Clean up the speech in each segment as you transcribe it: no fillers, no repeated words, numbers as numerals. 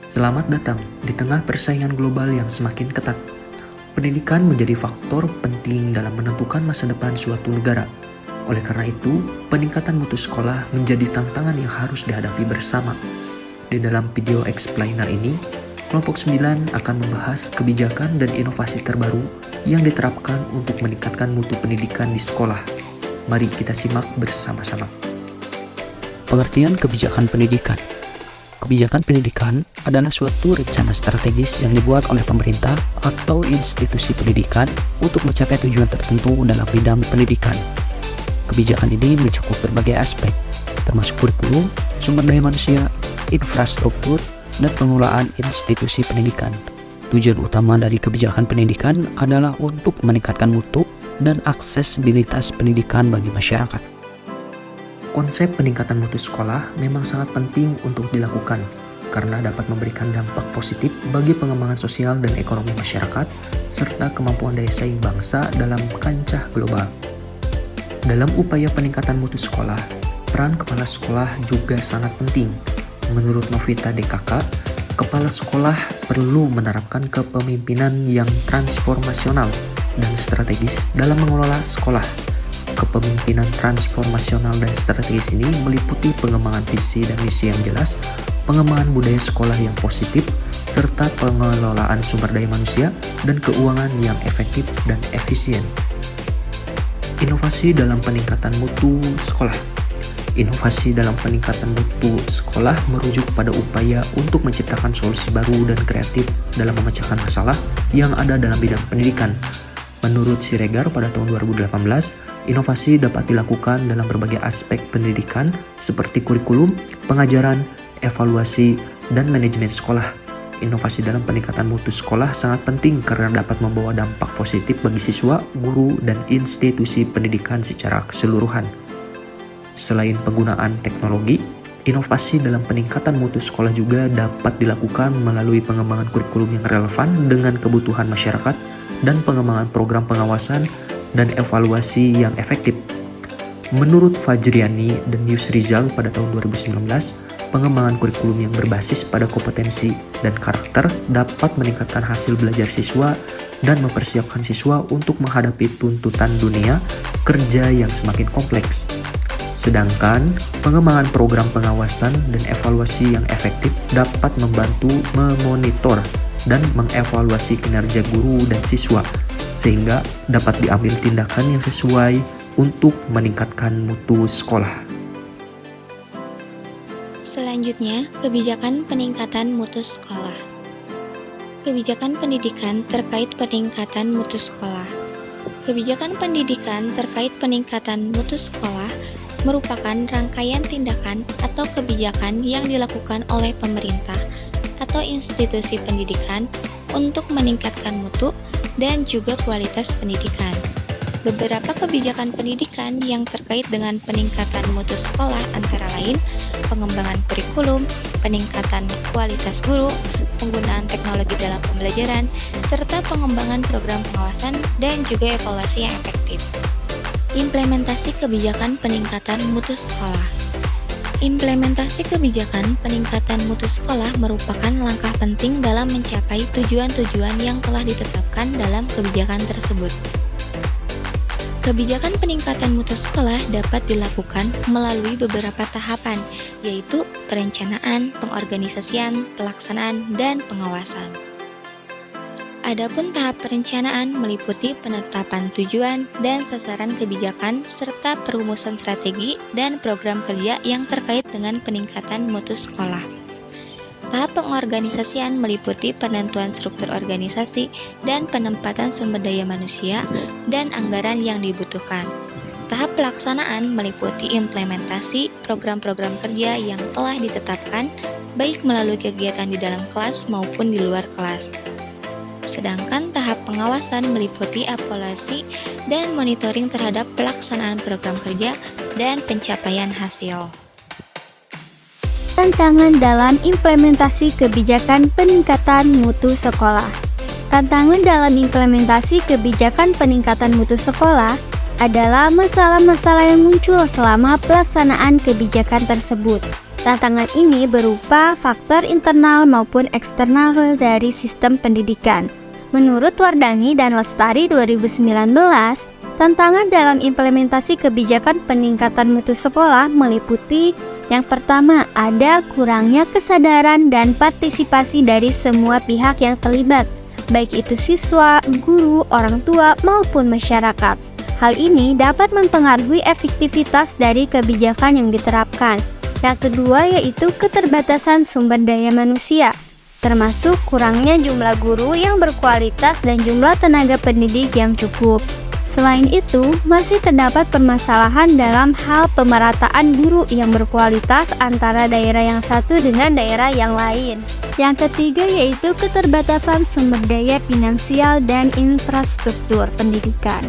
Selamat datang di tengah persaingan global yang semakin ketat. Pendidikan menjadi faktor penting dalam menentukan masa depan suatu negara. Oleh karena itu, peningkatan mutu sekolah menjadi tantangan yang harus dihadapi bersama. Di dalam video explainer ini, kelompok 9 akan membahas kebijakan dan inovasi terbaru yang diterapkan untuk meningkatkan mutu pendidikan di sekolah. Mari kita simak bersama-sama. Pengertian kebijakan pendidikan. Kebijakan pendidikan adalah suatu rencana strategis yang dibuat oleh pemerintah atau institusi pendidikan untuk mencapai tujuan tertentu dalam bidang pendidikan. Kebijakan ini mencakup berbagai aspek, termasuk kurikulum, sumber daya manusia, infrastruktur, dan pengelolaan institusi pendidikan. Tujuan utama dari kebijakan pendidikan adalah untuk meningkatkan mutu dan aksesibilitas pendidikan bagi masyarakat. Konsep peningkatan mutu sekolah memang sangat penting untuk dilakukan karena dapat memberikan dampak positif bagi pengembangan sosial dan ekonomi masyarakat serta kemampuan daya saing bangsa dalam kancah global. Dalam upaya peningkatan mutu sekolah, peran kepala sekolah juga sangat penting. Menurut Novita DKK, kepala sekolah perlu menerapkan kepemimpinan yang transformasional dan strategis dalam mengelola sekolah. Kepemimpinan transformasional dan strategis ini meliputi pengembangan visi dan misi yang jelas, pengembangan budaya sekolah yang positif, serta pengelolaan sumber daya manusia dan keuangan yang efektif dan efisien. Inovasi dalam peningkatan mutu sekolah. Inovasi dalam peningkatan mutu sekolah merujuk pada upaya untuk menciptakan solusi baru dan kreatif dalam memecahkan masalah yang ada dalam bidang pendidikan. Menurut Siregar pada tahun 2018, inovasi dapat dilakukan dalam berbagai aspek pendidikan seperti kurikulum, pengajaran, evaluasi, dan manajemen sekolah. Inovasi dalam peningkatan mutu sekolah sangat penting karena dapat membawa dampak positif bagi siswa, guru, dan institusi pendidikan secara keseluruhan. Selain penggunaan teknologi, inovasi dalam peningkatan mutu sekolah juga dapat dilakukan melalui pengembangan kurikulum yang relevan dengan kebutuhan masyarakat dan pengembangan program pengawasan dan evaluasi yang efektif. Menurut Fajriani dan Yusrizal pada tahun 2019, pengembangan kurikulum yang berbasis pada kompetensi dan karakter dapat meningkatkan hasil belajar siswa dan mempersiapkan siswa untuk menghadapi tuntutan dunia kerja yang semakin kompleks. Sedangkan pengembangan program pengawasan dan evaluasi yang efektif dapat membantu memonitor dan mengevaluasi kinerja guru dan siswa sehingga dapat diambil tindakan yang sesuai untuk meningkatkan mutu sekolah. Selanjutnya, kebijakan peningkatan mutu sekolah. Kebijakan pendidikan terkait peningkatan mutu sekolah. Kebijakan pendidikan terkait peningkatan mutu sekolah merupakan rangkaian tindakan atau kebijakan yang dilakukan oleh pemerintah atau institusi pendidikan untuk meningkatkan mutu dan juga kualitas pendidikan. Beberapa kebijakan pendidikan yang terkait dengan peningkatan mutu sekolah antara lain pengembangan kurikulum, peningkatan kualitas guru, penggunaan teknologi dalam pembelajaran, serta pengembangan program pengawasan dan juga evaluasi yang efektif. Implementasi kebijakan peningkatan mutu sekolah. Implementasi kebijakan peningkatan mutu sekolah merupakan langkah penting dalam mencapai tujuan-tujuan yang telah ditetapkan dalam kebijakan tersebut. Kebijakan peningkatan mutu sekolah dapat dilakukan melalui beberapa tahapan, yaitu perencanaan, pengorganisasian, pelaksanaan, dan pengawasan. Adapun tahap perencanaan meliputi penetapan tujuan dan sasaran kebijakan serta perumusan strategi dan program kerja yang terkait dengan peningkatan mutu sekolah. Tahap pengorganisasian meliputi penentuan struktur organisasi dan penempatan sumber daya manusia dan anggaran yang dibutuhkan. Tahap pelaksanaan meliputi implementasi program-program kerja yang telah ditetapkan baik melalui kegiatan di dalam kelas maupun di luar kelas. Sedangkan tahap pengawasan meliputi evaluasi dan monitoring terhadap pelaksanaan program kerja dan pencapaian hasil. Tantangan dalam implementasi kebijakan peningkatan mutu sekolah. Tantangan dalam implementasi kebijakan peningkatan mutu sekolah adalah masalah-masalah yang muncul selama pelaksanaan kebijakan tersebut. Tantangan ini berupa faktor internal maupun eksternal dari sistem pendidikan. Menurut Wardani dan Lestari 2019, tantangan dalam implementasi kebijakan peningkatan mutu sekolah meliputi yang pertama, ada kurangnya kesadaran dan partisipasi dari semua pihak yang terlibat, baik itu siswa, guru, orang tua, maupun masyarakat. Hal ini dapat mempengaruhi efektivitas dari kebijakan yang diterapkan. Yang kedua yaitu keterbatasan sumber daya manusia, termasuk kurangnya jumlah guru yang berkualitas dan jumlah tenaga pendidik yang cukup. Selain itu, masih terdapat permasalahan dalam hal pemerataan guru yang berkualitas antara daerah yang satu dengan daerah yang lain. Yang ketiga yaitu keterbatasan sumber daya finansial dan infrastruktur pendidikan.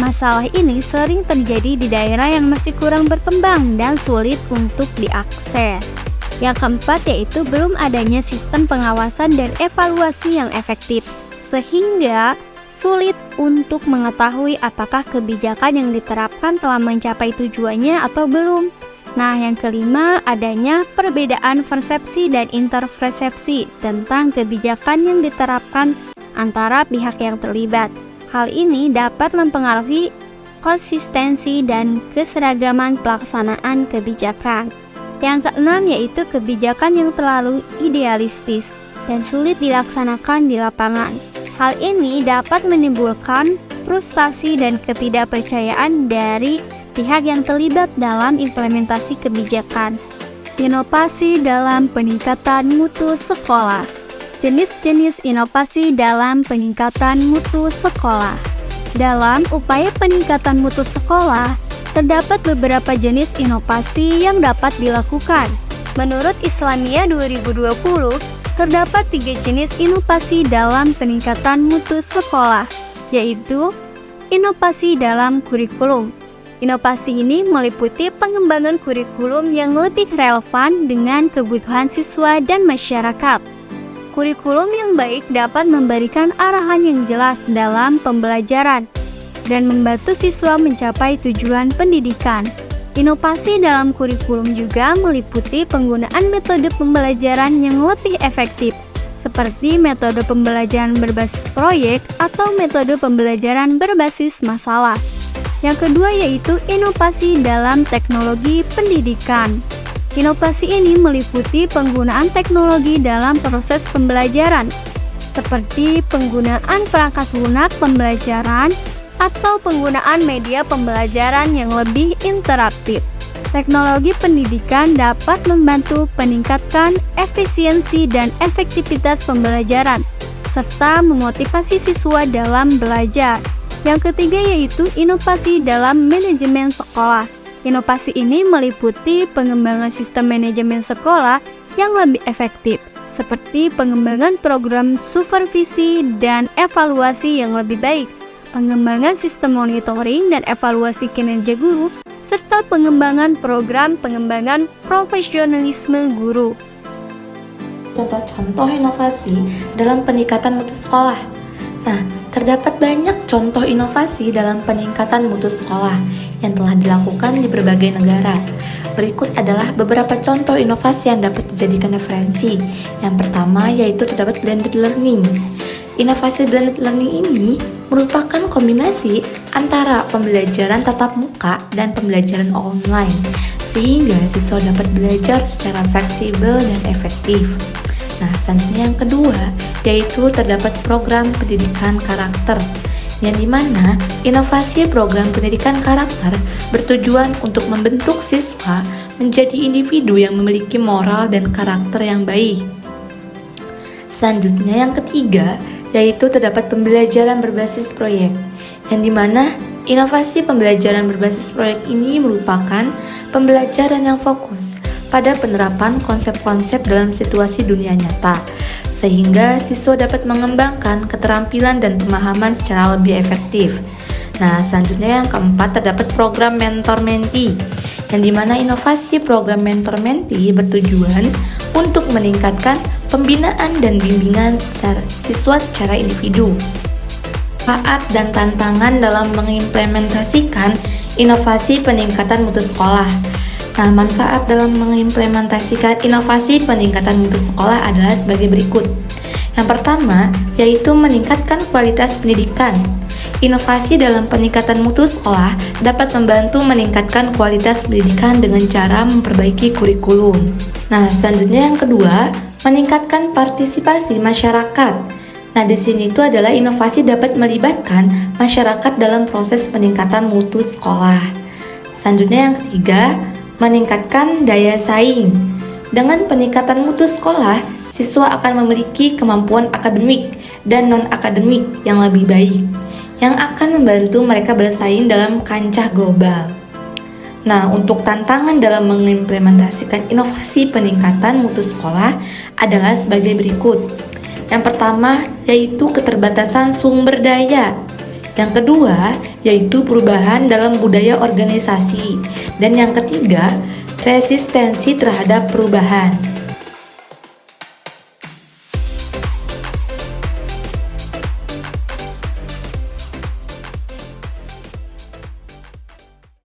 Masalah ini sering terjadi di daerah yang masih kurang berkembang dan sulit untuk diakses. Yang keempat yaitu belum adanya sistem pengawasan dan evaluasi yang efektif, sehingga sulit untuk mengetahui apakah kebijakan yang diterapkan telah mencapai tujuannya atau belum. Nah, yang kelima, adanya perbedaan persepsi dan interpersepsi tentang kebijakan yang diterapkan antara pihak yang terlibat. Hal ini dapat mempengaruhi konsistensi dan keseragaman pelaksanaan kebijakan. Yang keenam yaitu kebijakan yang terlalu idealistis dan sulit dilaksanakan di lapangan. Hal ini dapat menimbulkan frustasi dan ketidakpercayaan dari pihak yang terlibat dalam implementasi kebijakan. Inovasi dalam peningkatan mutu sekolah. Jenis-jenis inovasi dalam peningkatan mutu sekolah. Dalam upaya peningkatan mutu sekolah, terdapat beberapa jenis inovasi yang dapat dilakukan. Menurut Islamia 2020, terdapat 3 jenis inovasi dalam peningkatan mutu sekolah, yaitu inovasi dalam kurikulum. Inovasi ini meliputi pengembangan kurikulum yang lebih relevan dengan kebutuhan siswa dan masyarakat. Kurikulum yang baik dapat memberikan arahan yang jelas dalam pembelajaran dan membantu siswa mencapai tujuan pendidikan. Inovasi dalam kurikulum juga meliputi penggunaan metode pembelajaran yang lebih efektif, seperti metode pembelajaran berbasis proyek atau metode pembelajaran berbasis masalah. Yang kedua yaitu inovasi dalam teknologi pendidikan. Inovasi ini meliputi penggunaan teknologi dalam proses pembelajaran, seperti penggunaan perangkat lunak pembelajaran atau penggunaan media pembelajaran yang lebih interaktif. Teknologi pendidikan dapat membantu meningkatkan efisiensi dan efektivitas pembelajaran, serta memotivasi siswa dalam belajar. Yang ketiga yaitu inovasi dalam manajemen sekolah. Inovasi ini meliputi pengembangan sistem manajemen sekolah yang lebih efektif, seperti pengembangan program supervisi dan evaluasi yang lebih baik, pengembangan sistem monitoring dan evaluasi kinerja guru, serta pengembangan program pengembangan profesionalisme guru. Contoh-contoh inovasi dalam peningkatan mutu sekolah. Nah, terdapat banyak contoh inovasi dalam peningkatan mutu sekolah yang telah dilakukan di berbagai negara. Berikut adalah beberapa contoh inovasi yang dapat dijadikan referensi. Yang pertama yaitu terdapat blended learning. Inovasi blended learning ini merupakan kombinasi antara pembelajaran tatap muka dan pembelajaran online, sehingga siswa dapat belajar secara fleksibel dan efektif. Nah, selanjutnya yang kedua, yaitu terdapat program pendidikan karakter, yang dimana inovasi program pendidikan karakter bertujuan untuk membentuk siswa menjadi individu yang memiliki moral dan karakter yang baik. Selanjutnya yang ketiga, yaitu terdapat pembelajaran berbasis proyek, yang dimana inovasi pembelajaran berbasis proyek ini merupakan pembelajaran yang fokus pada penerapan konsep-konsep dalam situasi dunia nyata, sehingga siswa dapat mengembangkan keterampilan dan pemahaman secara lebih efektif. Nah, selanjutnya yang keempat terdapat program mentor-mentee, yang dimana inovasi program mentor-mentee bertujuan untuk meningkatkan pembinaan dan bimbingan siswa secara individu. Manfaat dan tantangan dalam mengimplementasikan inovasi peningkatan mutu sekolah. Nah, manfaat dalam mengimplementasikan inovasi peningkatan mutu sekolah adalah sebagai berikut. Yang pertama, yaitu meningkatkan kualitas pendidikan. Inovasi dalam peningkatan mutu sekolah dapat membantu meningkatkan kualitas pendidikan dengan cara memperbaiki kurikulum. Nah, selanjutnya yang kedua, meningkatkan partisipasi masyarakat. Nah, di sini itu adalah inovasi dapat melibatkan masyarakat dalam proses peningkatan mutu sekolah. Selanjutnya yang ketiga, meningkatkan daya saing. Dengan peningkatan mutu sekolah, siswa akan memiliki kemampuan akademik dan non-akademik yang lebih baik, yang akan membantu mereka bersaing dalam kancah global. Nah, untuk tantangan dalam mengimplementasikan inovasi peningkatan mutu sekolah adalah sebagai berikut. Yang pertama, yaitu keterbatasan sumber daya. Yang kedua, yaitu perubahan dalam budaya organisasi. Dan yang ketiga, resistensi terhadap perubahan.